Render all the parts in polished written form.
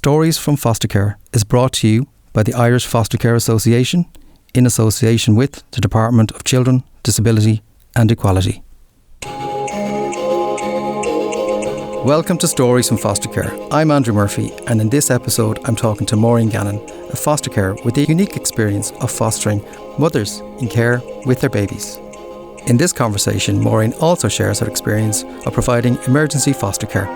Stories from Foster Care is brought to you by the Irish Foster Care Association in association with the Department of Children, Disability and Equality. Welcome to Stories from Foster Care. I'm Andrew Murphy, and in this episode I'm talking to Maureen Gannon, a foster carer with the unique experience of fostering mothers in care with their babies. In this conversation, Maureen also shares her experience of providing emergency foster care.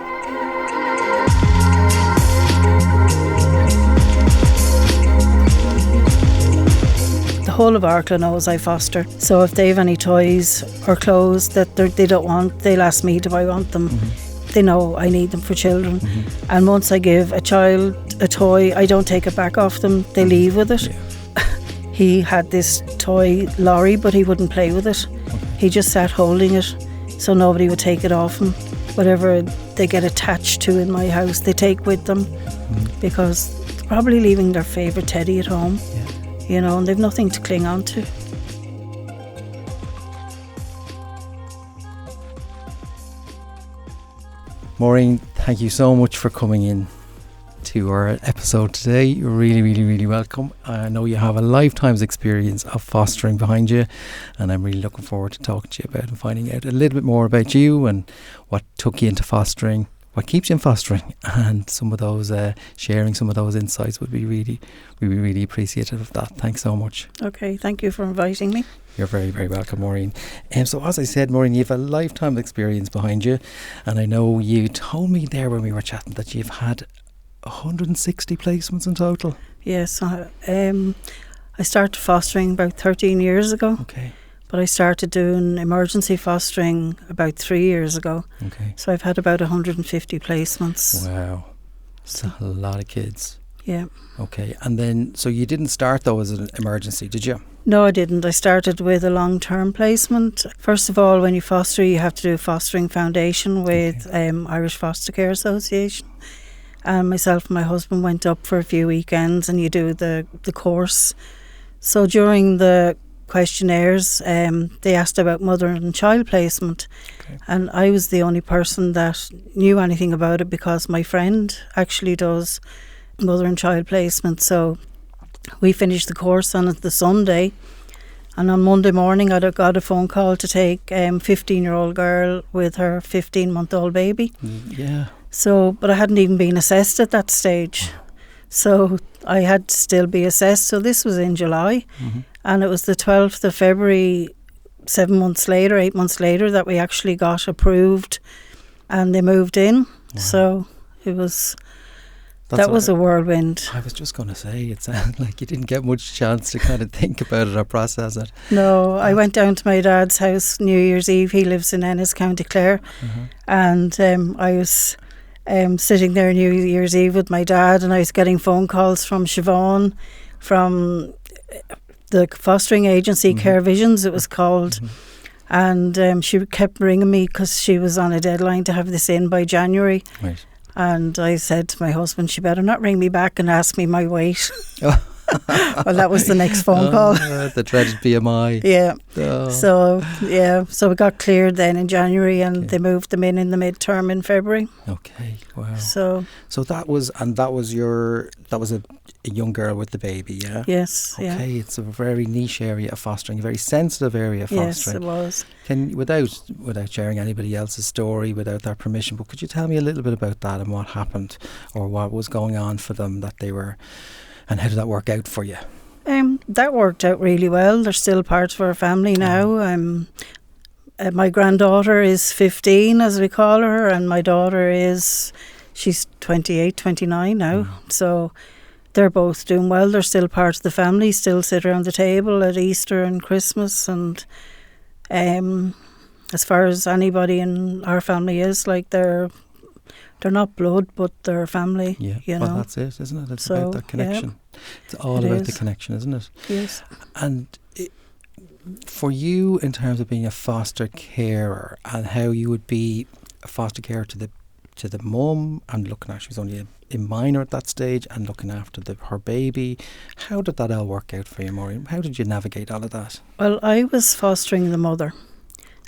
The whole of Arklow knows I foster, so if they have any toys or clothes that they don't want, they'll ask me, do I want them? They know I need them for children. And once I give a child a toy, I don't take it back off them, they leave with it. He had this toy lorry, but he wouldn't play with it. He just sat holding it, so nobody would take it off him. Whatever they get attached to in my house, they take with them, because they're probably leaving their favourite teddy at home, you know, and they've nothing to cling on to. Maureen, thank you so much for coming in to our episode today. You're really welcome. I know you have a lifetime's experience of fostering behind you, and I'm really looking forward to talking to you about and finding out a little bit more about you and what took you into fostering, what keeps you in fostering, and some of those sharing some of those insights would be really appreciative of that. Thanks so much. Okay, thank you for inviting me. You're very welcome, Maureen. So as I said, Maureen, you have a lifetime experience behind you, and I know you told me there when we were chatting that you've had 160 placements in total. Yes, I started fostering about 13 years ago. Okay. But I started doing emergency fostering about 3 years ago. Okay. So I've had about 150 placements. Wow. That's a lot of kids. Yeah. Okay. And then, so you didn't start though as an emergency, did you? No, I didn't. I started with a long-term placement. First of all, when you foster, you have to do a fostering foundation with Irish Foster Care Association. And myself and my husband went up for a few weekends, and you do the course. So during the questionnaires, they asked about mother and child placement. Okay. And I was the only person that knew anything about it, because my friend actually does mother and child placement. So we finished the course on the Sunday, and on Monday morning I got a phone call to take a 15-year-old girl with her 15-month-old baby. Yeah. So, but I hadn't even been assessed at that stage. So I had to still be assessed. So this was in July, and it was the 12th of February, 8 months later, that we actually got approved, and they moved in. Wow. So it was... That was a whirlwind. I was just going to say, it sounded like you didn't get much chance to kind of think about it or process it. No, I went down to my dad's house New Year's Eve. He lives in Ennis, County Clare. And I was sitting there New Year's Eve with my dad, and I was getting phone calls from Siobhan, from the fostering agency, Care Visions it was called. And she kept ringing me because she was on a deadline to have this in by January. Right. And I said to my husband, she better not ring me back and ask me my weight. Well, that was the next phone call. The dreaded BMI. Yeah. So we got cleared then in January, and they moved them in the midterm in February. Okay, wow. So that was a young girl with the baby, yeah? Yes, okay, yeah. It's a very niche area of fostering, a very sensitive area of fostering. Yes, it was. Without sharing anybody else's story, without their permission, but could you tell me a little bit about that and what happened, or what was going on for them that they were, and how did that work out for you? That worked out really well. They're still part of our family now. My granddaughter is 15, as we call her, and my daughter she's 28, 29 now. So they're both doing well. They're still part of the family, still sit around the table at Easter and Christmas. And as far as anybody in our family is, like they're not blood, but they're family. Yeah, you well, know? that's it, isn't it? It's about that connection. Yeah. It's all about the connection, isn't it? Yes. And for you, in terms of being a foster carer, and how you would be a foster carer to the mum, and looking after, she was only a minor at that stage, and looking after her baby, how did that all work out for you, Maureen? How did you navigate all of that? Well, I was fostering the mother,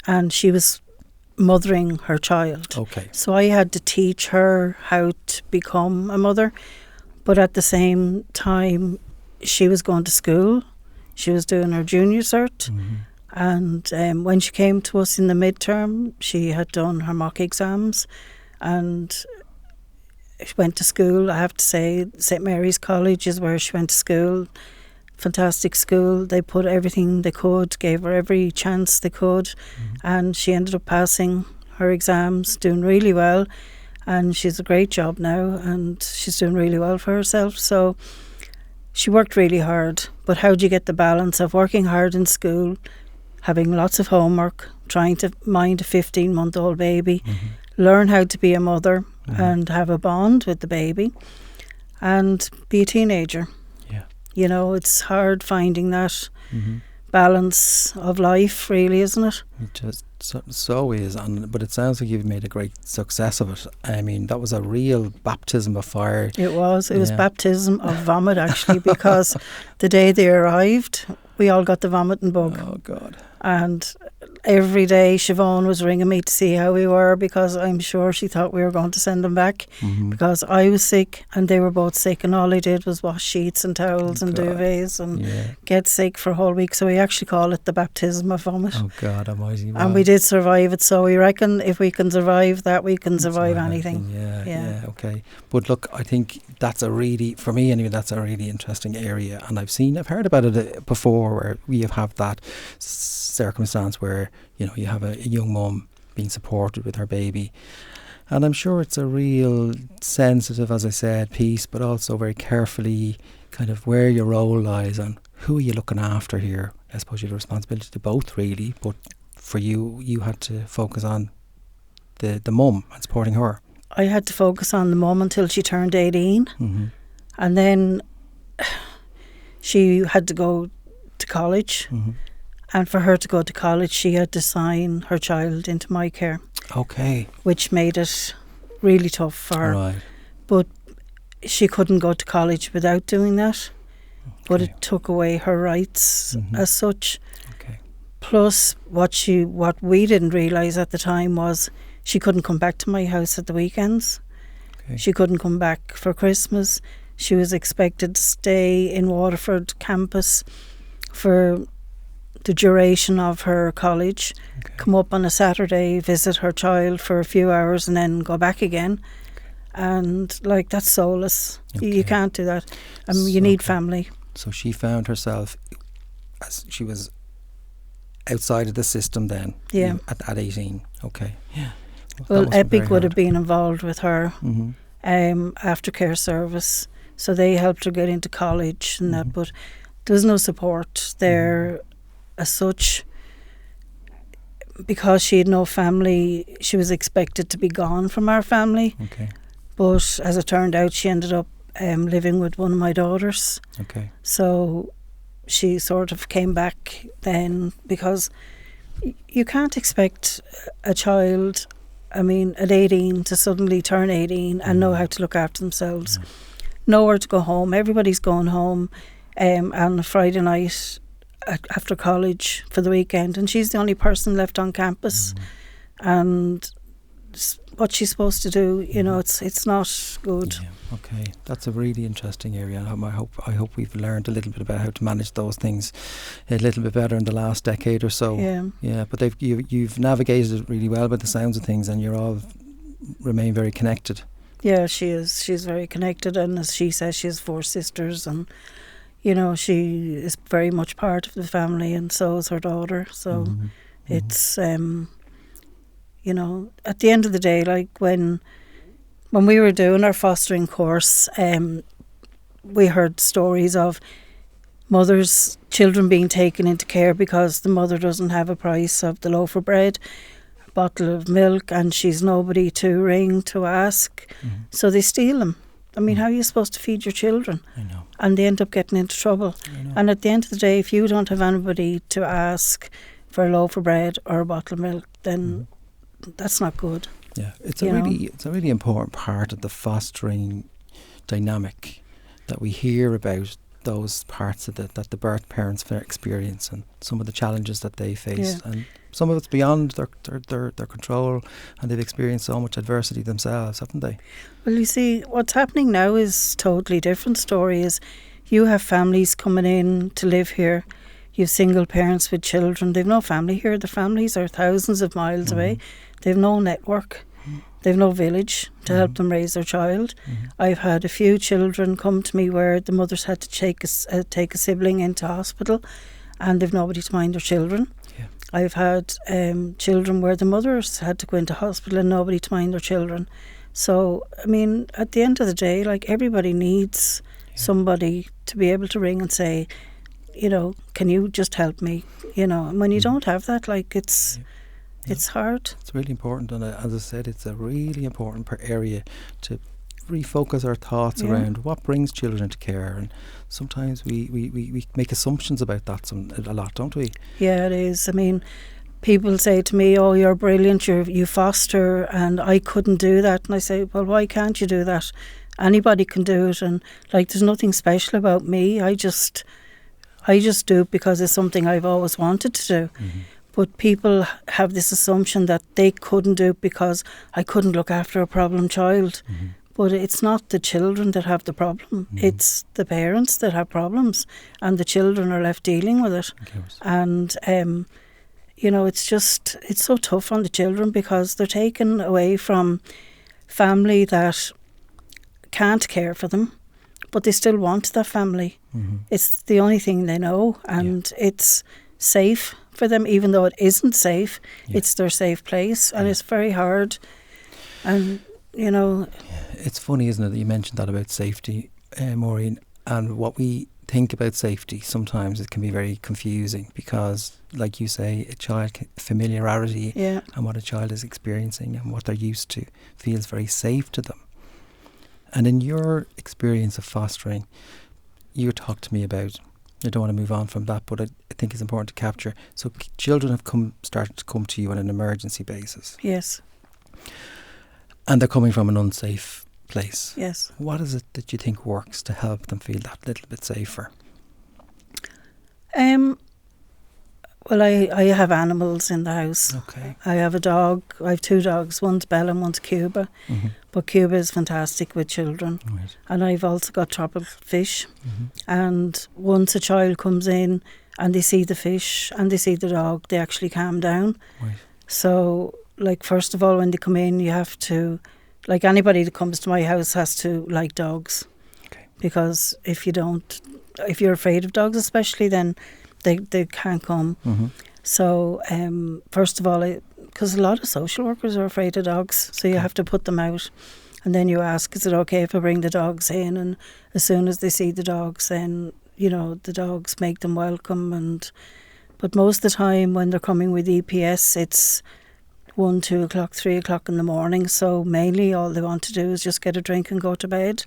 and she was mothering her child. Okay. So I had to teach her how to become a mother. But at the same time, she was going to school. She was doing her junior cert. And when she came to us in the midterm, she had done her mock exams and she went to school. I have to say, St. Mary's College is where she went to school. Fantastic school. They put everything they could, gave her every chance they could, and she ended up passing her exams, doing really well, and she's a great job now, and she's doing really well for herself. So she worked really hard, but how do you get the balance of working hard in school, having lots of homework, trying to mind a 15-month-old baby, learn how to be a mother and have a bond with the baby, and be a teenager? You know, it's hard finding that balance of life, really, isn't it? It just so is, but it sounds like you've made a great success of it. I mean, that was a real baptism of fire. It was baptism of vomit, actually, because the day they arrived, we all got the vomiting bug. Oh, God. And every day Siobhan was ringing me to see how we were, because I'm sure she thought we were going to send them back, because I was sick and they were both sick, and all I did was wash sheets and towels and duvets and get sick for a whole week. So we actually call it the baptism of vomit. Oh, God almighty. Wow. And we did survive it, so we reckon if we can survive that, we can survive anything. Yeah, okay. But look, I think that's for me anyway, that's a really interesting area, and I've heard about it before, where we have that circumstance where, you know, you have a young mum being supported with her baby, and I'm sure it's a real sensitive, as I said, piece, but also very carefully kind of where your role lies and who are you looking after here. I suppose you have a responsibility to both, really, but for you had to focus on the mum and supporting her. I had to focus on the mum until she turned 18, and then she had to go to college. And for her to go to college, she had to sign her child into my care. Okay. Which made it really tough for her. Right. But she couldn't go to college without doing that. Okay. But it took away her rights as such. Okay. Plus, what we didn't realise at the time was she couldn't come back to my house at the weekends. Okay. She couldn't come back for Christmas. She was expected to stay in Waterford campus for the duration of her college, come up on a Saturday, visit her child for a few hours and then go back again. And like, that's soulless. You can't do that. You need family. So she found herself, as she was outside of the system then, at 18. Okay. Yeah. Well, Epic would have been involved with her aftercare service. So they helped her get into college and that, but there was no support there as such. Because she had no family, she was expected to be gone from our family. Okay. But as it turned out, she ended up living with one of my daughters. Okay. So she sort of came back then, because you can't expect a child, I mean, at 18 to suddenly turn 18 and know how to look after themselves. Nowhere to go home. Everybody's going home on a Friday night after college for the weekend, and she's the only person left on campus. And what she's supposed to do, you know, it's not good. Yeah. Okay, that's a really interesting area. I hope we've learned a little bit about how to manage those things a little bit better in the last decade or so. Yeah. But you've navigated it really well by the sounds of things, and you're all remain very connected. Yeah, she is. She's very connected, and as she says, she has 4 sisters, and you know, she is very much part of the family, and so is her daughter. So it's you know, at the end of the day, like when we were doing our fostering course, we heard stories of children being taken into care because the mother doesn't have a price of the loaf of bread, a bottle of milk, and she's nobody to ring to ask. So they steal them. I mean, how are you supposed to feed your children? I know. And they end up getting into trouble. And at the end of the day, if you don't have anybody to ask for a loaf of bread or a bottle of milk, then that's not good. Yeah, it's a really important part of the fostering dynamic that we hear about, those parts of it that the birth parents experience and some of the challenges that they face. And some of it's beyond their control, and they've experienced so much adversity themselves, haven't they? Well, you see, what's happening now is totally different story. Is you have families coming in to live here. You have single parents with children. They've no family here. The families are thousands of miles away. They've no network. They've no village to help them raise their child. I've had a few children come to me where the mothers had to take a sibling into hospital, and they've nobody to mind their children. Yeah. I've had children where the mothers had to go into hospital and nobody to mind their children. So, I mean, at the end of the day, like, everybody needs somebody to be able to ring and say, you know, can you just help me? You know, and when you don't have that, like, it's hard. It's really important, and as I said, it's a really important area to refocus our thoughts around what brings children into care. And sometimes we make assumptions about that a lot, don't we? Yeah, it is. I mean, people say to me, oh, you're brilliant, you foster, and I couldn't do that. And I say, well, why can't you do that? Anybody can do it, and like, there's nothing special about me. I just do it because it's something I've always wanted to do. But people have this assumption that they couldn't do it because I couldn't look after a problem child. But it's not the children that have the problem. It's the parents that have problems, and the children are left dealing with it. And, you know, it's so tough on the children because they're taken away from family that can't care for them, but they still want that family. It's the only thing they know, and it's safe for them, even though it isn't safe. It's their safe place, and it's very hard. And, you know, it's funny, isn't it, that you mentioned that about safety, Maureen, and what we think about safety. Sometimes it can be very confusing because, like you say, familiarity and what a child is experiencing and what they're used to feels very safe to them. And in your experience of fostering, you talked to me about, I don't want to move on from that, but I think it's important to capture. So children have started to come to you on an emergency basis. Yes. And they're coming from an unsafe place. Yes. What is it that you think works to help them feel that little bit safer? Well, I have animals in the house. Okay. I have a dog. I have two dogs. One's Bella and one's Cuba. But Cuba is fantastic with children. Right. And I've also got tropical fish. And once a child comes in and they see the fish and they see the dog, they actually calm down. Right. So, like, first of all, when they come in, you have to, like, anybody that comes to my house has to like dogs. Okay. Because if you're afraid of dogs especially, then they can't come. So, first of all, because a lot of social workers are afraid of dogs, so you have to put them out. And then you ask, is it okay if I bring the dogs in? And as soon as they see the dogs, then, you know, the dogs make them welcome. But most of the time when they're coming with EPS, it's 1, 2 o'clock, 3 o'clock in the morning. So mainly all they want to do is just get a drink and go to bed.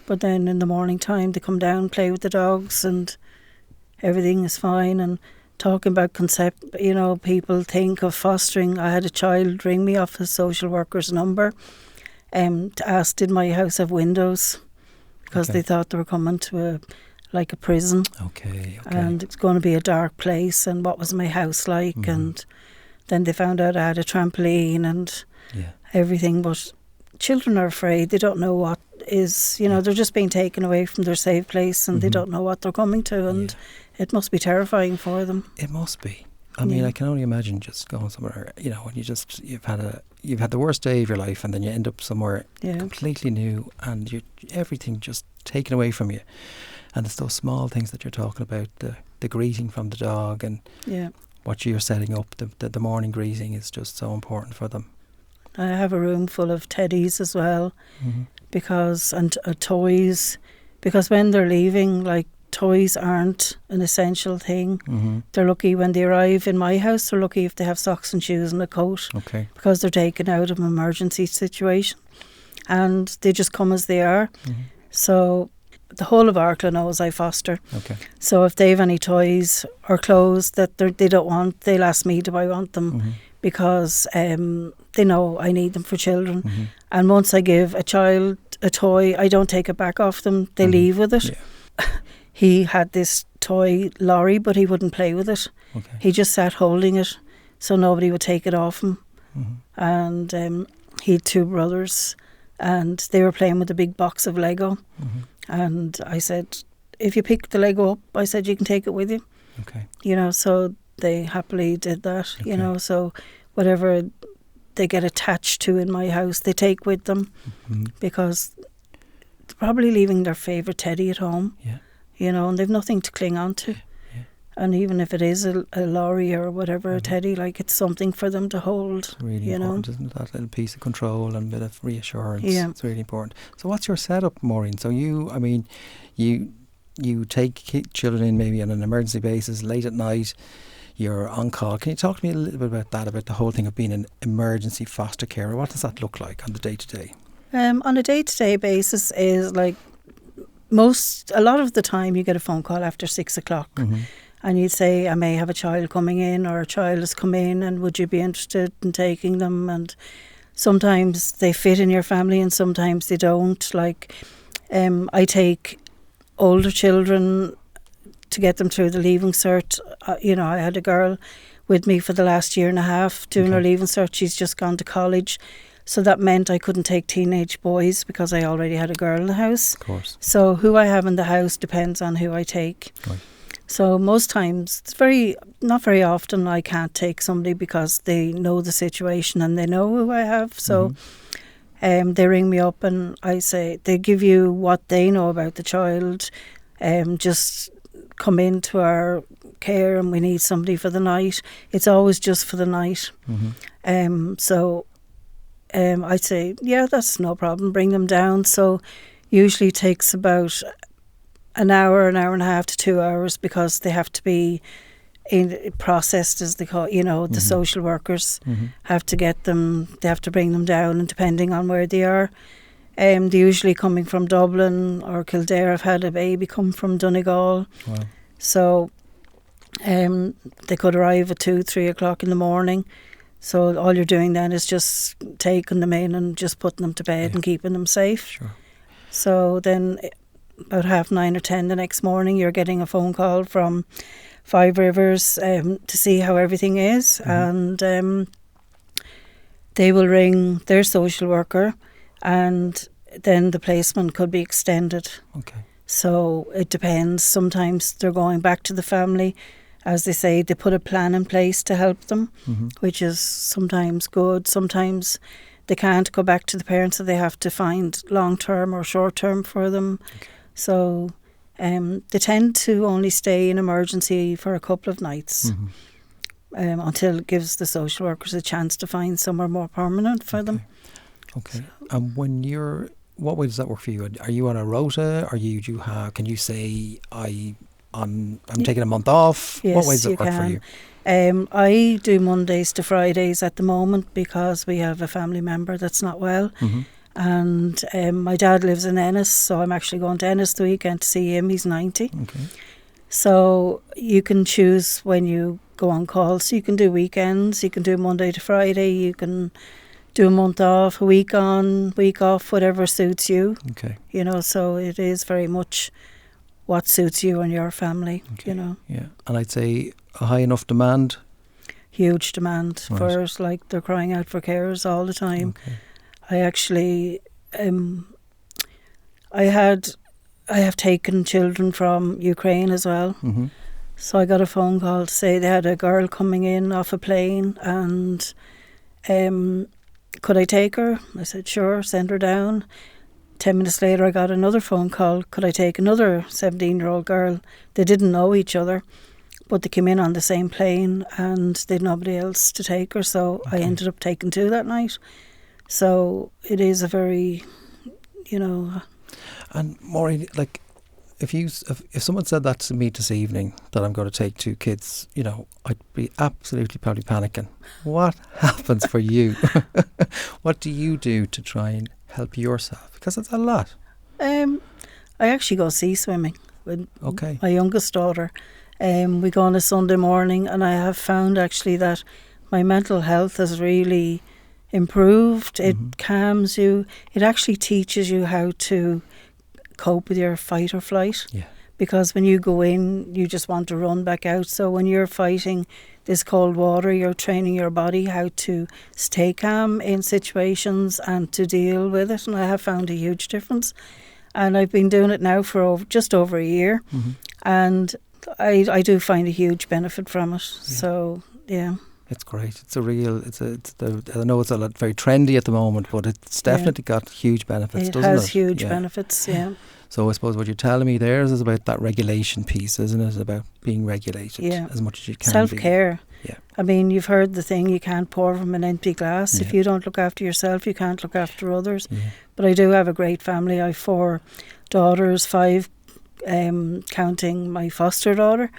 But then in the morning time, they come down, play with the dogs, and everything is fine. And talking about concept, you know, people think of fostering. I had a child ring me off a social worker's number to ask, did my house have windows? Because they thought they were coming to a prison. Okay. And it's going to be a dark place, and what was my house like? And then they found out I had a trampoline and everything. But children are afraid. They don't know what is, you know, they're just being taken away from their safe place, and they don't know what they're coming to, and it must be terrifying for them. It must be. I mean, I can only imagine just going somewhere, you know, when you've had the worst day of your life, and then you end up somewhere completely new, and everything just taken away from you. And it's those small things that you're talking about, the greeting from the dog, and what you're setting up, the morning greeting is just so important for them. I have a room full of teddies as well, because toys, because when they're leaving, like, toys aren't an essential thing. They're lucky when they arrive in my house. They're lucky if they have socks and shoes and a coat, because they're taken out of an emergency situation, and they just come as they are. So the whole of Arklow knows I foster. So if they have any toys or clothes that they don't want, they'll ask me, do I want them? Because they know I need them for children. And once I give a child a toy, I don't take it back off them. They leave with it. He had this toy lorry, but he wouldn't play with it. He just sat holding it. so nobody would take it off him. Mhm. And he had 2 brothers, and they were playing with a big box of Lego. Mhm. And I said, if you pick the Lego up, I said, you can take it with you. Okay. You know, so they happily did that, you Okay. know, so whatever they get attached to in my house, they take with them, Mhm. because they're probably leaving their favourite teddy at home, Yeah. you know, and they've nothing to cling on to. Yeah. And even if it is a lorry or whatever, a Mhm. teddy, like, it's something for them to hold, It's really you know. important, isn't it? That little piece of control and a bit of reassurance. Yeah. It's really important. So what's your setup, Maureen? So you take children in maybe on an emergency basis late at night. You're on call. Can you talk to me a little bit about that, about the whole thing of being an emergency foster carer? What does that look like on the day-to-day? On a day-to-day basis is like a lot of the time you get a phone call after 6 o'clock. Mm-hmm. And you'd say, I may have a child coming in, or a child has come in, and would you be interested in taking them? And sometimes they fit in your family and sometimes they don't. Like, I take older children to get them through the leaving cert. You know, I had a girl with me for the last year and a half doing her Okay. leaving cert. She's just gone to college. So that meant I couldn't take teenage boys because I already had a girl in the house. Of course. So who I have in the house depends on who I take. Right. So most times, not very often I can't take somebody because they know the situation and they know who I have. So they ring me up and I say, they give you what they know about the child. Just come into our care and we need somebody for the night. It's always just for the night. Mm-hmm. So I'd say, yeah, that's no problem, bring them down. So usually it takes about an hour and a half to 2 hours, because they have to be processed, as they call it. You know, the social workers have to get them, they have to bring them down, and depending on where they are, they're usually coming from Dublin or Kildare. I've had a baby come from Donegal. Wow. So they could arrive at 2-3 o'clock in the morning. So all you're doing then is just taking them in and just putting them to bed and keeping them safe. Sure. So then about 9:30 or 10 the next morning, you're getting a phone call from Five Rivers to see how everything is. And they will ring their social worker, and then the placement could be extended. Okay. So it depends. Sometimes they're going back to the family. As they say, they put a plan in place to help them, which is sometimes good. Sometimes they can't go back to the parents, so they have to find long-term or short-term for them. Okay. So they tend to only stay in emergency for a couple of nights until it gives the social workers a chance to find somewhere more permanent for them. Okay. And what way does that work for you? Are you on a rota? Can you say I'm taking a month off? Yes, what way does it you work for can. you? I do Mondays to Fridays at the moment because we have a family member that's not well. And my dad lives in Ennis, so I'm actually going to Ennis the weekend to see him. He's 90. Okay. So you can choose when you go on call. So you can do weekends, you can do Monday to Friday, you can do a month off, a week on, week off, whatever suits you. Okay. You know, so it is very much what suits you and your family, Okay. you know. Yeah. And I'd say a high enough demand. Huge demand for Right. us, like they're crying out for carers all the time. Okay. I actually, I have taken children from Ukraine as well. So I got a phone call to say they had a girl coming in off a plane, and could I take her? I said, sure, send her down. 10 minutes later, I got another phone call. Could I take another 17-year-old girl? They didn't know each other, but they came in on the same plane and they had nobody else to take her. So I ended up taking 2 that night. So it is a very, you know. And Maureen, like, if someone said that to me this evening, that I'm going to take 2 kids, you know, I'd be absolutely probably panicking. What happens for you? What do you do to try and help yourself? Because it's a lot. I actually go sea swimming with Okay. my youngest daughter. We go on a Sunday morning, and I have found actually that my mental health has really improved. It calms you. It actually teaches you how to cope with your fight or flight. Yeah. because when you go in, you just want to run back out. So when you're fighting this cold water, you're training your body how to stay calm in situations and to deal with it. And I have found a huge difference. And I've been doing it now for just over a year. And I do find a huge benefit from it. Yeah. So, yeah. It's great. It's a real. I know it's a lot very trendy at the moment, but it's definitely got huge benefits, doesn't it? It has huge benefits. Yeah. So I suppose what you're telling me there is about that regulation piece, isn't it? About being regulated as much as you can. Self-care. Yeah. I mean, you've heard the thing: you can't pour from an empty glass. Yeah. If you don't look after yourself, you can't look after others. Yeah. But I do have a great family. I have 4 daughters, 5 counting my foster daughter,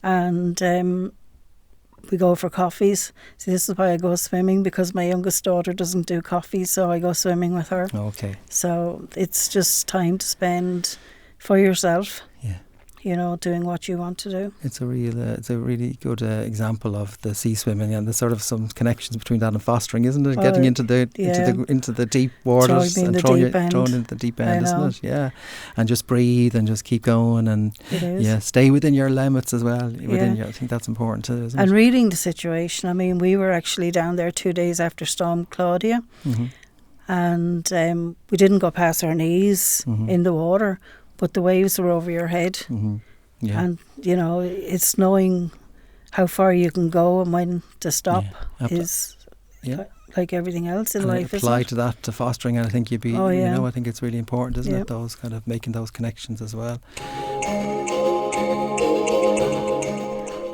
and we go for coffees. See, this is why I go swimming, because my youngest daughter doesn't do coffee, so I go swimming with her. Okay. So it's just time to spend for yourself. Yeah. You know, doing what you want to do. It's a really good example of the sea swimming, and there's sort of some connections between that and fostering, isn't it? Getting into the deep waters and throwing into the deep end, isn't it? Yeah, and just breathe and just keep going, and stay within your limits as well. I think that's important too, isn't it? And reading the situation. I mean, we were actually down there 2 days after Storm Claudia, and we didn't go past our knees in the water. But the waves were over your head. Yeah. And, you know, it's knowing how far you can go and when to stop is like everything else in life, isn't it? Apply to that, to fostering, and I think you know, I think it's really important, isn't it? Those kind of making those connections as well.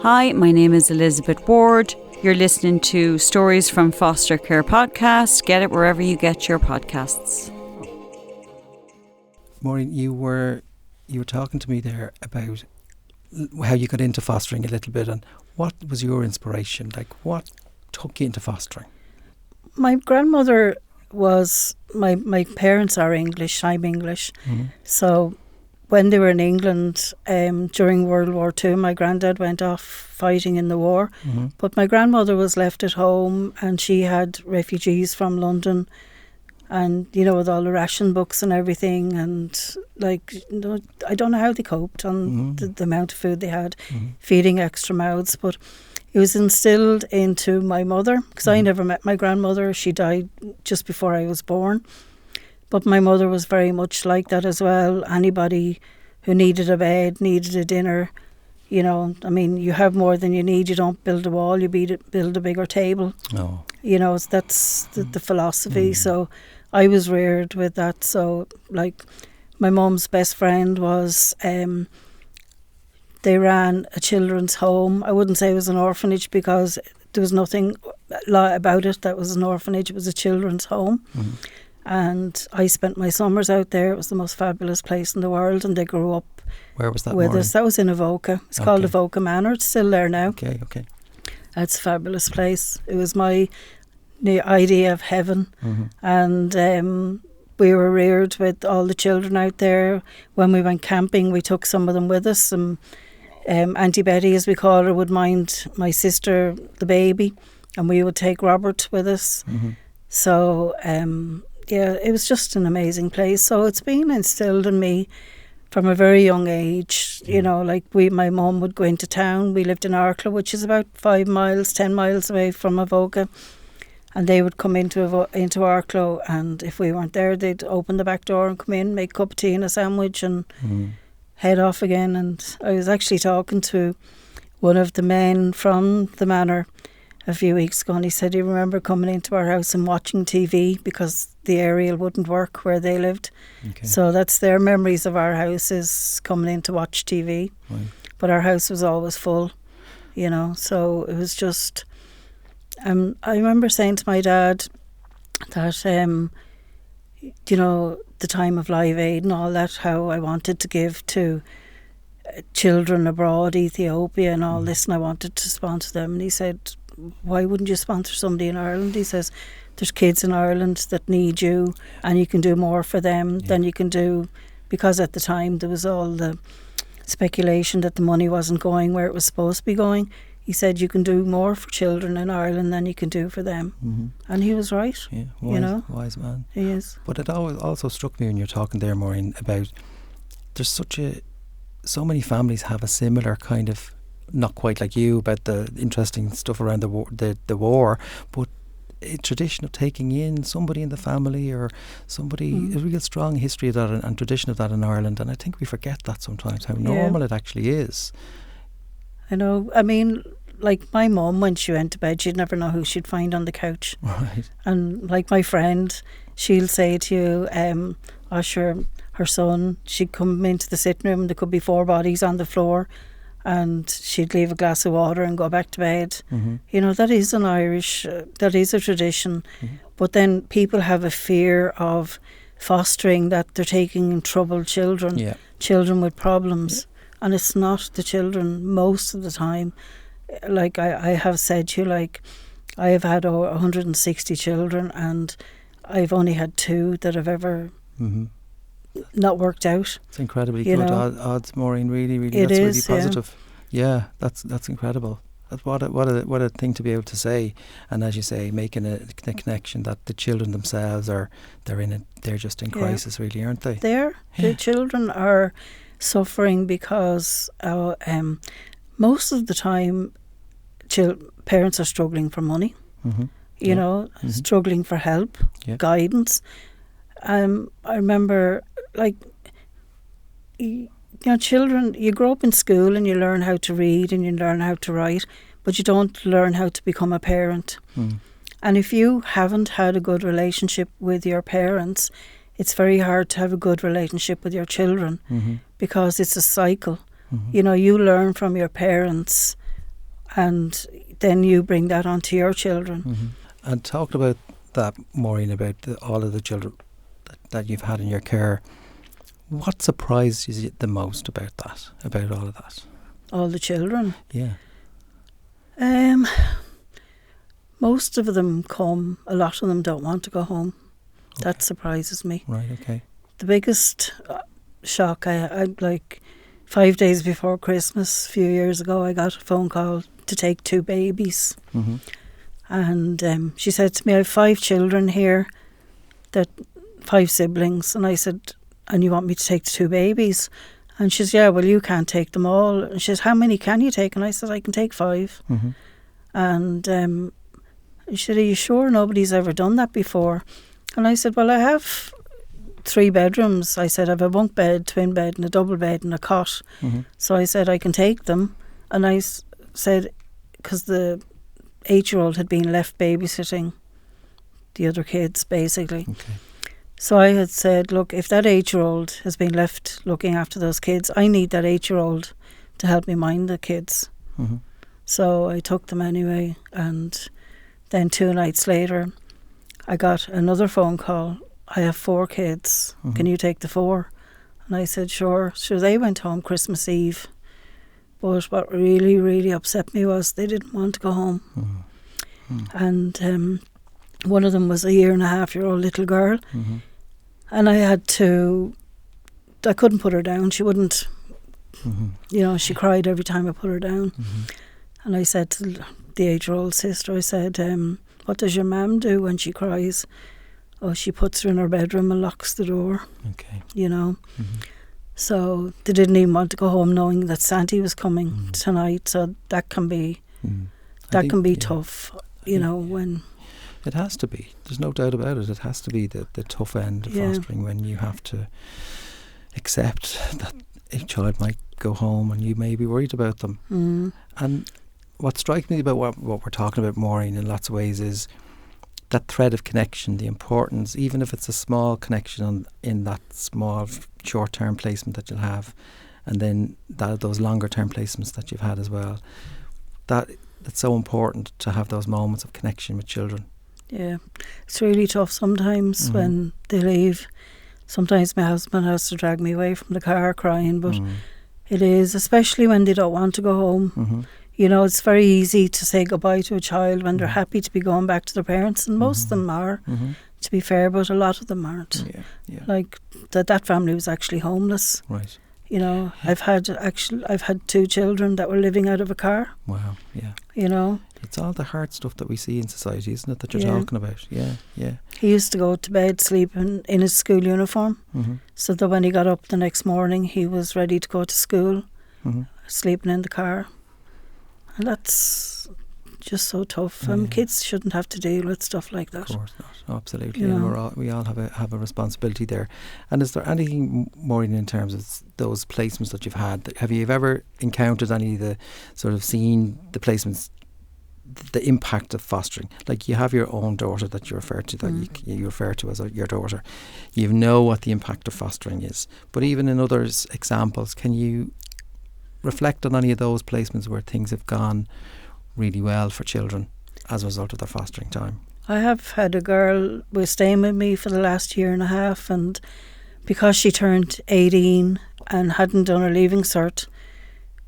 Hi, my name is Elizabeth Ward. You're listening to Stories from Foster Care Podcast. Get it wherever you get your podcasts. Maureen, you were talking to me there about how you got into fostering a little bit, and what was your inspiration? Like, what took you into fostering? My grandmother was, my parents are English, I'm English. So when they were in England during World War II, my granddad went off fighting in the war. But my grandmother was left at home, and she had refugees from London. And, you know, with all the ration books and everything, and like, you know, I don't know how they coped on the amount of food they had, feeding extra mouths. But it was instilled into my mother, because I never met my grandmother. She died just before I was born. But my mother was very much like that as well. Anybody who needed a bed, needed a dinner, you know, I mean, you have more than you need. You don't build a wall, you build a bigger table. Oh. You know, that's the philosophy. So I was reared with that. So, like, my mum's best friend was, they ran a children's home. I wouldn't say it was an orphanage, because there was nothing about it that was an orphanage. It was a children's home. And I spent my summers out there. It was the most fabulous place in the world, and they grew up. Where was that, with Maureen? us? That was in Avoca. It's called Avoca Manor. It's still there now. Okay. It's a fabulous place. It was my idea of heaven. And we were reared with all the children out there. When we went camping, we took some of them with us. And Auntie Betty, as we call her, would mind my sister, the baby, and we would take Robert with us. So, it was just an amazing place. So it's been instilled in me from a very young age. You know, like my mum would go into town. We lived in Arklow, which is about 10 miles away from Avoca. And they would come into Arklow, and if we weren't there, they'd open the back door and come in, make a cup of tea and a sandwich, and head off again. And I was actually talking to one of the men from the manor a few weeks ago, and he said he remember coming into our house and watching TV, because the aerial wouldn't work where they lived. So that's their memories of our house, is coming in to watch TV. But our house was always full, you know. So it was just, I remember saying to my dad that, you know, the time of Live Aid and all that, how I wanted to give to children abroad, Ethiopia and all this, and I wanted to sponsor them. And he said, why wouldn't you sponsor somebody in Ireland? He says, there's kids in Ireland that need you, and you can do more for them than you can do, because at the time there was all the speculation that the money wasn't going where it was supposed to be going. He said, you can do more for children in Ireland than you can do for them. And he was right. Yeah, wise man. He is. But it always also struck me when you're talking there, Maureen, about there's such a so many families have a similar kind of, not quite like you about the interesting stuff around the war, but a tradition of taking in somebody in the family or somebody, a real strong history of that and tradition of that in Ireland. And I think we forget that sometimes, how normal it actually is. I know. I mean, like my mum, when she went to bed, she'd never know who she'd find on the couch. Right. And like my friend, she'll say to you, Usher, her son, she'd come into the sitting room and there could be 4 bodies on the floor, and she'd leave a glass of water and go back to bed. You know, that is an Irish, that is a tradition. But then people have a fear of fostering, that they're taking in troubled children, children with problems. And it's not the children most of the time. Like I have said to you, like I have had over 160 children and I've only had 2 that have ever not worked out. It's incredibly good odds, Maureen. Really, that's really positive. Yeah, that's incredible. That's what a thing to be able to say. And as you say, making a connection that the children themselves they're just in crisis, really, aren't they? The children are suffering because most of the time parents are struggling for money. You know, struggling for help, guidance. I remember, like, you know, children, you grow up in school and you learn how to read and you learn how to write, but you don't learn how to become a parent. And if you haven't had a good relationship with your parents, it's very hard to have a good relationship with your children because it's a cycle. You know, you learn from your parents and then you bring that onto your children. And talked about that, Maureen, about all of the children that you've had in your care. What surprised you the most about that, about all of that? All the children? Yeah. Most of them come, a lot of them don't want to go home. Okay. That surprises me. Right, okay. The biggest shock, I like 5 days before Christmas, a few years ago, I got a phone call to take 2 babies. And she said to me, I have 5 children here, 5 siblings. And I said, and you want me to take the 2 babies? And she said, yeah, well, you can't take them all. And she said, how many can you take? And I said, I can take 5. And she said, are you sure nobody's ever done that before? And I said, well, I have 3 bedrooms. I said, I have a bunk bed, twin bed and a double bed and a cot. So I said, I can take them. And I said, because the 8-year-old had been left babysitting the other kids, basically. Okay. So I had said, look, if that 8-year-old has been left looking after those kids, I need that 8-year-old to help me mind the kids. So I took them anyway. And then 2 nights later, I got another phone call. I have 4 kids. Can you take the 4? And I said, sure. So they went home Christmas Eve. But what really, really upset me was they didn't want to go home. And one of them was a 1.5-year-old little girl. And I couldn't put her down. She wouldn't, you know, she cried every time I put her down. And I said to the 8-year-old sister, I said, what does your mum do when she cries? Oh, she puts her in her bedroom and locks the door. Okay. You know. So they didn't even want to go home knowing that Santi was coming tonight. So that can be tough, you know, when... It has to be. There's no doubt about it. It has to be the tough end of fostering, when you have to accept that a child might go home and you may be worried about them. And what strikes me about what we're talking about, Maureen, in lots of ways is that thread of connection, the importance, even if it's a small connection in that small short-term placement that you'll have, and then those longer-term placements that you've had as well. It's so important to have those moments of connection with children. Yeah, it's really tough sometimes when they leave. Sometimes my husband has to drag me away from the car crying, but it is, especially when they don't want to go home. You know, it's very easy to say goodbye to a child when they're happy to be going back to their parents, and most of them are, to be fair, but a lot of them aren't. Like that family was actually homeless. Right. You know, I've had 2 children that were living out of a car. Wow, yeah. You know, It's all the hard stuff that we see in society, isn't it, that you're Yeah. talking about? Yeah, yeah. he used to go to bed sleeping in his school uniform, Mm-hmm. so that when he got up the next morning, he was ready to go to school, Mm-hmm. sleeping in the car. And that's just so tough. Yeah. Kids shouldn't have to deal with stuff like that. Of course not. Absolutely. You And know. we all have a responsibility there. And is there anything, Maureen, in terms of those placements that you've had? Have you ever encountered any of the sort of seen the placements, the impact of fostering? Like, you have your own daughter that you refer to, that you refer to as your daughter. You know what the impact of fostering is. But even in others examples, can you reflect on any of those placements where things have gone really well for children as a result of their fostering time? I have had a girl was staying with me for the last year and a half, and because she turned 18 and hadn't done her leaving cert,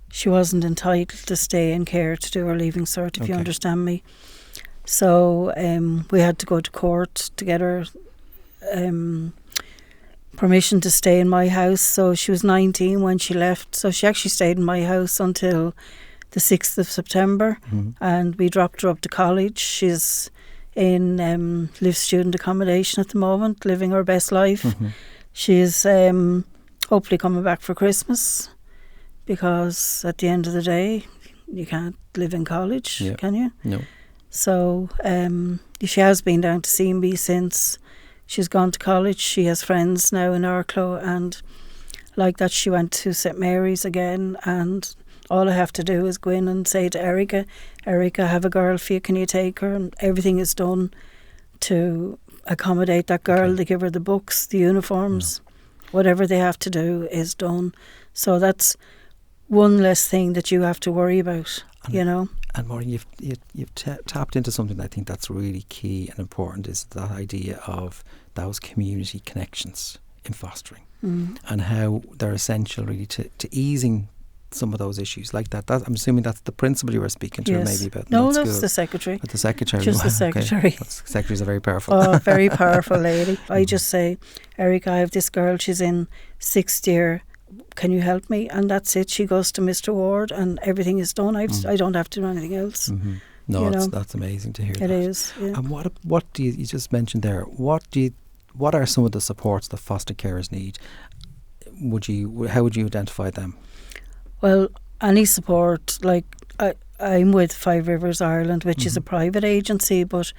she wasn't entitled to stay in care to do her leaving cert, if you Okay. understand me. So we had to go to court to get her permission to stay in my house. So she was 19 when she left. So she actually stayed in my house until the 6th of September, and we dropped her up to college. She's in live student accommodation at the moment, living her best life. Mm-hmm. She's hopefully coming back for Christmas, because at the end of the day, you can't live in college, Yeah. can you? No. So she has been down to see me since she's gone to college. She has friends now in Arklow, and like that she went to St Mary's again, and all I have to do is go in and say to Erica, I have a girl for you, can you take her? And everything is done to accommodate that girl. Okay. They give her the books, the uniforms, whatever they have to do is done. So that's one less thing that you have to worry about, you know. And Maureen, you've tapped into something that I think that's really key and important, is that idea of those community connections in fostering, and how they're essential really to easing some of those issues like that. I'm assuming that's the principal you were speaking to, Yes. maybe about. No, in that that's school. the secretary. But the secretary. Just the Okay. secretary. Secretaries are very powerful. Oh, very powerful lady. I just say, Erica, I have this girl, she's in 6th year, can you help me? And that's it. She goes to Mr. Ward and everything is done. I don't have to do anything else. Mm-hmm. No, You know. that's amazing to hear. It that. is. Yeah. And what do you just mentioned there? What are some of the supports that foster carers need? How would you identify them? Well, any support, like I'm with Five Rivers Ireland, which is a private agency, but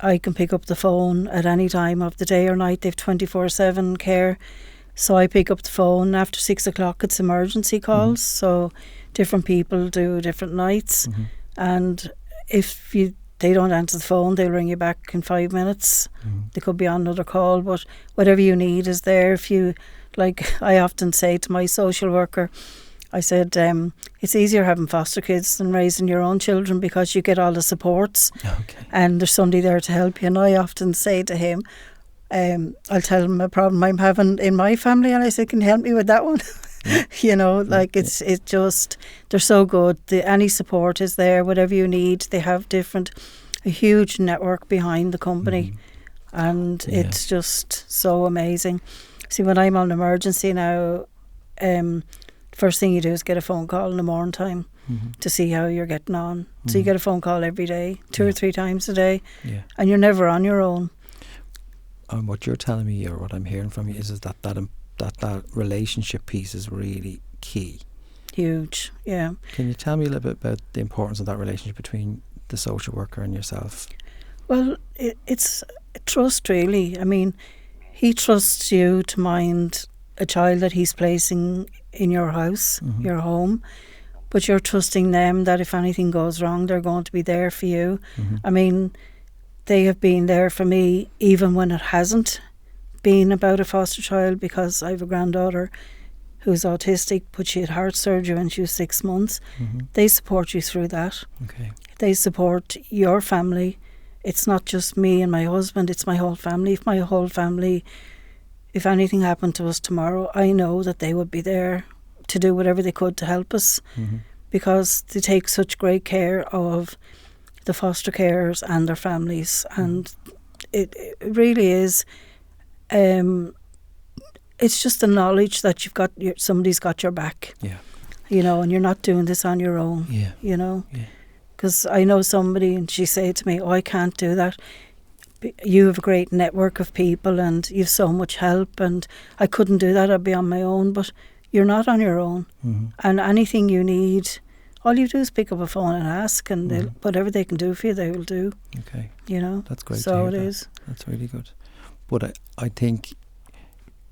I can pick up the phone at any time of the day or night. They've 24/7 care. So I pick up the phone after 6 o'clock. It's emergency calls. So different people do different nights. And if they don't answer the phone, they'll ring you back in 5 minutes. They could be on another call, but whatever you need is there. If you, like I often say to my social worker, I said, it's easier having foster kids than raising your own children, because you get all the supports Okay. and there's somebody there to help you. And I often say to him, I'll tell him a problem I'm having in my family, and I say, can you help me with that one? You know, like it's just, they're so good. Any support is there, whatever you need. They have a huge network behind the company, and it's just so amazing. See, when I'm on emergency now, first thing you do is get a phone call in the morning time to see how you're getting on. So you get a phone call every day, 2 or 3 times a day, and you're never on your own. And what you're telling me, or what I'm hearing from you, is that relationship piece is really key. Huge, yeah. Can you tell me a little bit about the importance of that relationship between the social worker and yourself? Well, it's trust, really. I mean, he trusts you to mind a child that he's placing in your house, your home, but you're trusting them that if anything goes wrong, they're going to be there for you. I mean, they have been there for me even when it hasn't been about a foster child, because I have a granddaughter who's autistic, but she had heart surgery when she was 6 months. They support you through that. Okay. They support your family. It's not just me and my husband, it's my whole family. If anything happened to us tomorrow, I know that they would be there to do whatever they could to help us, because they take such great care of the foster carers and their families. And it really is, it's just the knowledge that you've got somebody's got your back. Yeah. You know, and you're not doing this on your own. Yeah. You know, Yeah. because I know somebody, and she said to me, "Oh, I can't do that. You have a great network of people, and you've so much help, and I couldn't do that. I'd be on my own." But you're not on your own, and anything you need, all you do is pick up a phone and ask, and whatever they can do for you, they will do. Okay. You know, That's great. So it is. That's really good. But I think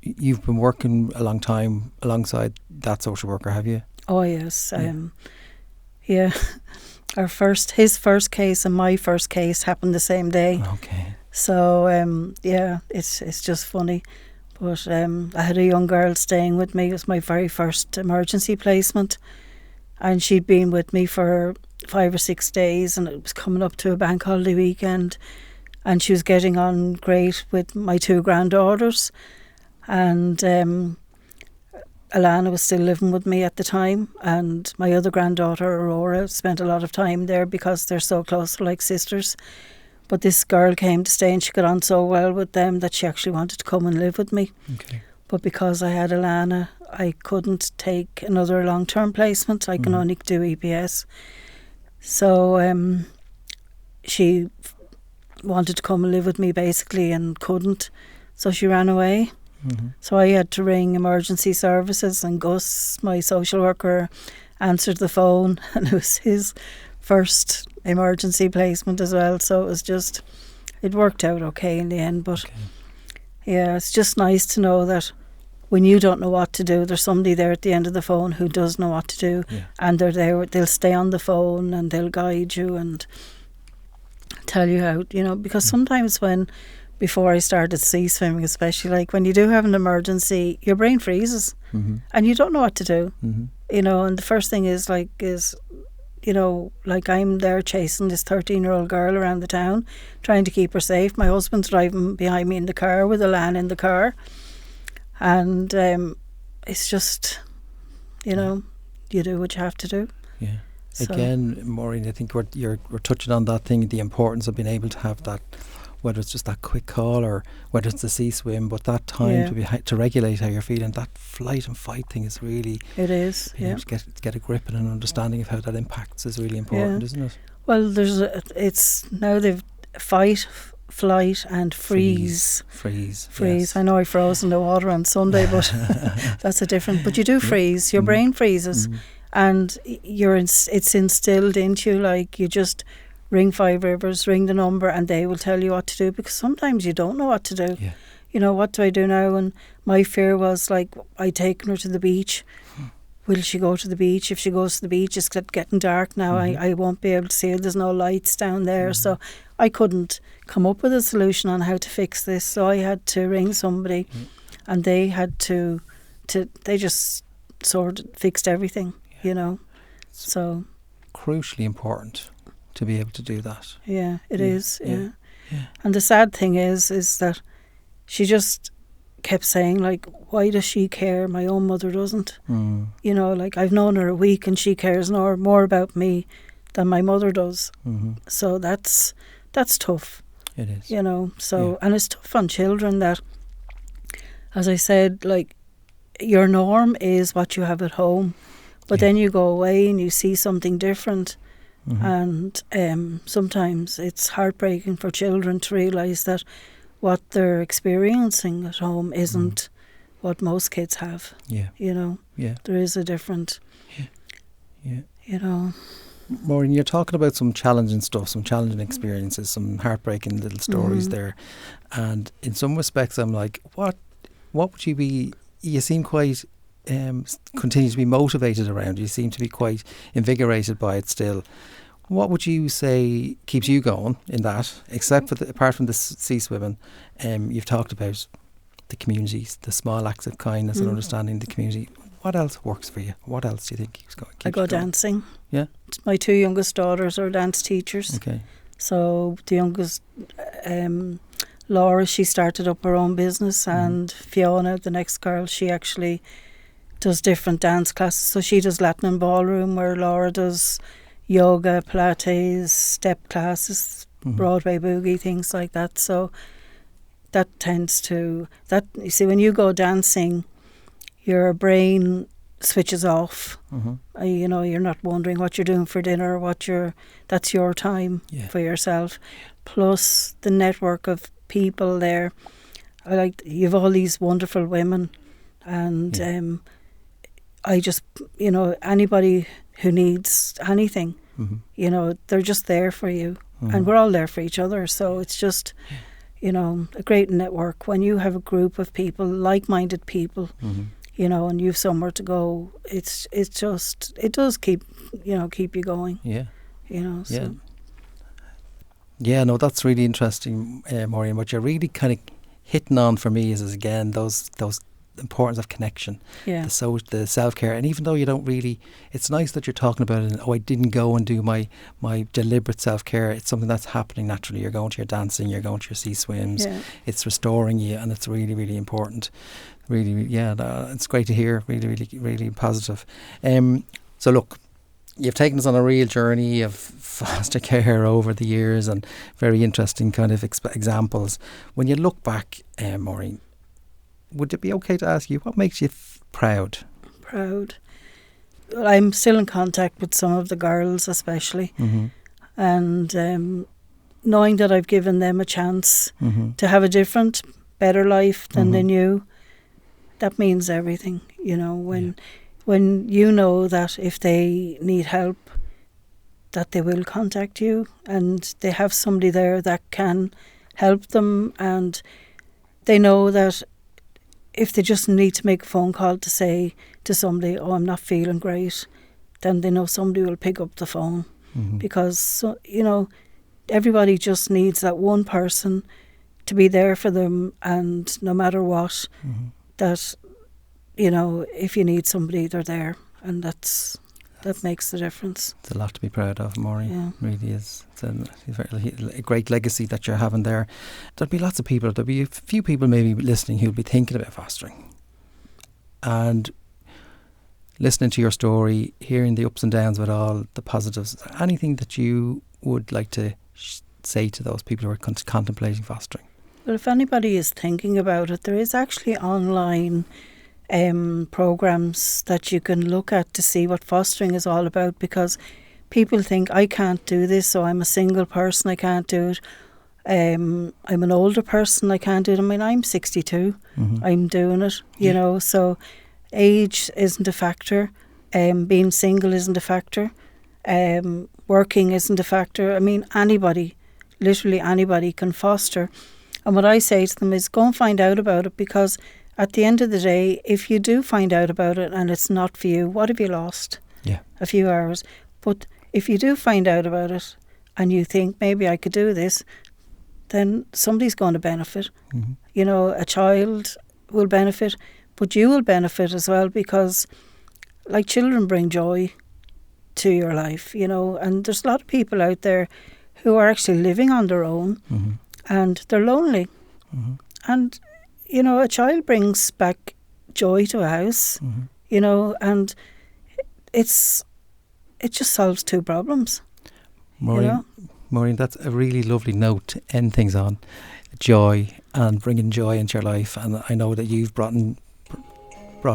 you've been working a long time alongside that social worker, have you? Oh yes, yeah. His first case and my first case happened the same day. Okay. So it's just funny. But I had a young girl staying with me. It was my very first emergency placement, and she'd been with me for 5 or 6 days, and it was coming up to a bank holiday weekend, and she was getting on great with my 2 granddaughters, and Alana was still living with me at the time, and my other granddaughter Aurora spent a lot of time there because they're so close, they're like sisters. But this girl came to stay, and she got on so well with them that she actually wanted to come and live with me. Okay. But because I had Alana, I couldn't take another long-term placement. I can only do EPS. So she wanted to come and live with me basically, and couldn't. So she ran away. So I had to ring emergency services, and Gus, my social worker, answered the phone, and it was his first emergency placement as well. So it worked out okay in the end. But yeah, it's just nice to know that when you don't know what to do, there's somebody there at the end of the phone who does know what to do, and they're there. They'll stay on the phone and they'll guide you and tell you how, you know, because sometimes before I started sea swimming, especially, like when you do have an emergency, your brain freezes and you don't know what to do, you know. And the first thing is, you know, like I'm there chasing this 13-year-old girl around the town, trying to keep her safe. My husband's driving behind me in the car with Alana in the car, and it's just, you know, you do what you have to do. Yeah. So. Again, Maureen, I think we're touching on that thing, the importance of being able to have that, whether it's just that quick call or whether it's the sea swim, but that time to regulate how you're feeling. That flight and fight thing is really, it is, being able to get a grip and an understanding of how that impacts is really important, isn't it? Well, it's now they've fight, flight and freeze. Yes. I know I froze in the water on Sunday, but that's a different. But you do freeze. Your brain freezes, and it's instilled into you. Like, you just ring 5 Rivers, ring the number, and they will tell you what to do, because sometimes you don't know what to do. Yeah. You know, what do I do now? And my fear was, like, I'd taken her to the beach. Will she go to the beach? If she goes to the beach, it's getting dark now. I won't be able to see her. There's no lights down there. So I couldn't come up with a solution on how to fix this. So I had to ring somebody, and they had to they just sort of fixed everything, you know. So crucially important to be able to do that. Yeah, it is. Yeah. And the sad thing is that she just kept saying, like, why does she care? My own mother doesn't. You know, like, I've known her a week and she cares more about me than my mother does. So that's tough. It is. You know, so, and it's tough on children that, as I said, like, your norm is what you have at home, but then you go away and you see something different. And sometimes it's heartbreaking for children to realise that what they're experiencing at home isn't what most kids have. You know, there is a different, you know. Maureen, you're talking about some challenging stuff, some challenging experiences, some heartbreaking little stories there, and in some respects I'm like, what would you be? You seem quite continue to be motivated around. You seem to be quite invigorated by it still. What would you say keeps you going in that, apart from the sea swimming? You've talked about the communities, the small acts of kindness and understanding the community. What else works for you? What else do you think keeps going? I go dancing. Yeah. My 2 youngest daughters are dance teachers. Okay. So the youngest, Laura, she started up her own business, and Fiona, the next girl, she actually does different dance classes. So she does Latin and ballroom, where Laura does yoga, Pilates, step classes, Broadway boogie, things like that. So that tends to, that, you see, when you go dancing, your brain switches off. You know, you're not wondering what you're doing for dinner, that's your time for yourself. Plus the network of people there. You've all these wonderful women, and I just, you know, anybody who needs anything, you know, they're just there for you, and we're all there for each other. So it's just, you know, a great network when you have a group of people, like-minded people, you know, and you've somewhere to go. It does keep you going. You know. So. Yeah, no, that's really interesting, Maureen. What you're really kind of hitting on for me is again those importance of connection, the self-care. And even though you don't really, it's nice that you're talking about it. I didn't go and do my deliberate self-care. It's something that's happening naturally. You're going to your dancing, you're going to your sea swims. It's restoring you, and it's really, really important. Really, it's great to hear. Really, really, really positive. So look, you've taken us on a real journey of foster care over the years, and very interesting kind of examples. When you look back, Maureen, would it be okay to ask you what makes you proud? Proud. Well, I'm still in contact with some of the girls, especially, and knowing that I've given them a chance to have a different, better life than they knew, that means everything. You know, when you know that if they need help, that they will contact you, and they have somebody there that can help them, and they know that if they just need to make a phone call to say to somebody, oh, I'm not feeling great, then they know somebody will pick up the phone. Because, you know, everybody just needs that one person to be there for them, and no matter what, that, you know, if you need somebody, they're there, and that makes the difference. It's a lot to be proud of, Maureen. Yeah. It really is. It's a great legacy that you're having there. There'll be lots of people, there'll be a few people maybe listening who'll be thinking about fostering. And listening to your story, hearing the ups and downs of it all, the positives, anything that you would like to say to those people who are contemplating fostering? Well, if anybody is thinking about it, there is actually online programs that you can look at to see what fostering is all about, because people think, I can't do this, so I'm a single person, I can't do it. I'm an older person, I can't do it. I mean, I'm 62, I'm doing it, you know, so age isn't a factor, being single isn't a factor, working isn't a factor. I mean, anybody, literally anybody can foster. And what I say to them is, go and find out about it, because at the end of the day, if you do find out about it and it's not for you, what have you lost? A few hours. But if you do find out about it and you think, maybe I could do this, then somebody's going to benefit. You know, a child will benefit, but you will benefit as well, because like children bring joy to your life, you know, and there's a lot of people out there who are actually living on their own and they're lonely. And you know, a child brings back joy to a house, you know, and it just solves two problems. Maureen, you know? Maureen, that's a really lovely note to end things on. Joy, and bringing joy into your life. And I know that you've brought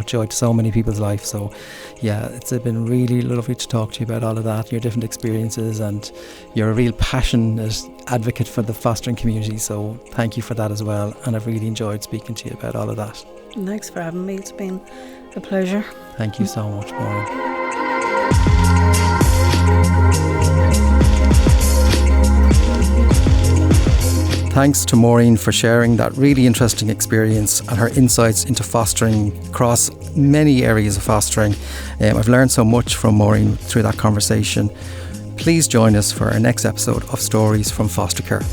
joy to so many people's life. So yeah, it's been really lovely to talk to you about all of that, your different experiences, and you're a real passionate advocate for the fostering community. So thank you for that as well. And I've really enjoyed speaking to you about all of that. Thanks for having me. It's been a pleasure. Thank you so much, Maureen. Thanks to Maureen for sharing that really interesting experience and her insights into fostering across many areas of fostering. I've learned so much from Maureen through that conversation. Please join us for our next episode of Stories from Foster Care.